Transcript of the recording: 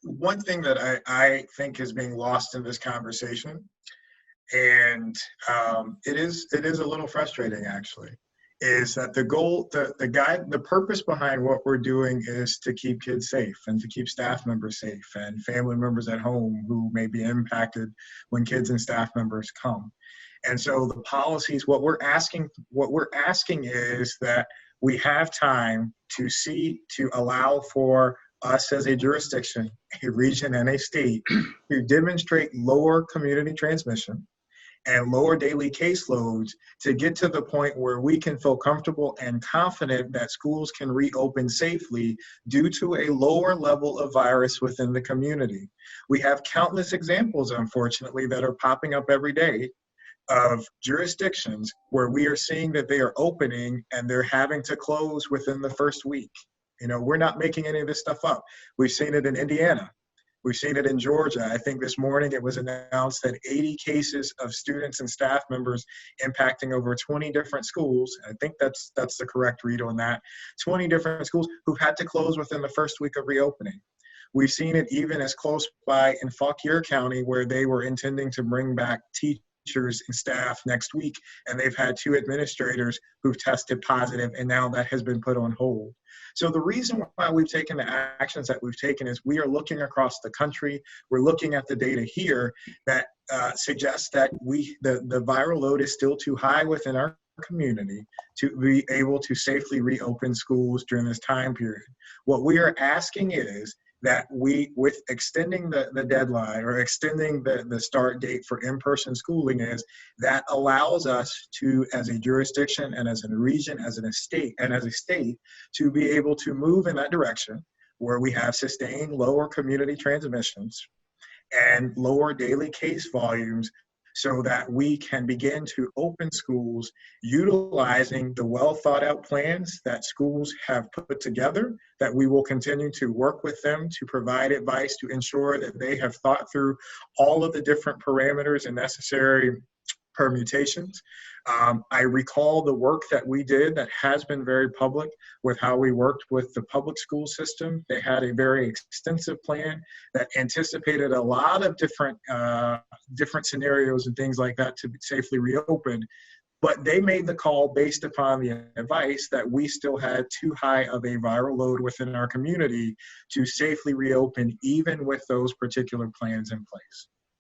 one thing that I think is being lost in this conversation, and it is a little frustrating actually, is that the purpose behind what we're doing is to keep kids safe and to keep staff members safe and family members at home who may be impacted when kids and staff members come. And so the policies, what we're asking is that we have time to allow for us as a jurisdiction, a region, and a state to demonstrate lower community transmission and lower daily caseloads to get to the point where we can feel comfortable and confident that schools can reopen safely due to a lower level of virus within the community. We have countless examples, unfortunately, that are popping up every day of jurisdictions where we are seeing that they are opening and they're having to close within the first week. We're not making any of this stuff up. We've seen it in Indiana. We've seen it in Georgia. I think this morning it was announced that 80 cases of students and staff members impacting over 20 different schools. I think that's the correct read on that. 20 different schools who've had to close within the first week of reopening. We've seen it even as close by in Fauquier County, where they were intending to bring back teachers and staff next week, and they've had 2 administrators who've tested positive, and now that has been put on hold. So the reason why we've taken the actions that we've taken is we are looking across the country. We're looking at the data here that suggests that the viral load is still too high within our community to be able to safely reopen schools during this time period. What we are asking is that with extending the deadline or extending the start date for in-person schooling, is that allows us to, as a jurisdiction and as a region, as a state, to be able to move in that direction where we have sustained lower community transmissions and lower daily case volumes, so that we can begin to open schools utilizing the well thought out plans that schools have put together, that we will continue to work with them to provide advice to ensure that they have thought through all of the different parameters and necessary permutations. I recall the work that we did that has been very public with how we worked with the public school system. They had a very extensive plan that anticipated a lot of different scenarios and things like that to safely reopen. But they made the call based upon the advice that we still had too high of a viral load within our community to safely reopen, even with those particular plans in place.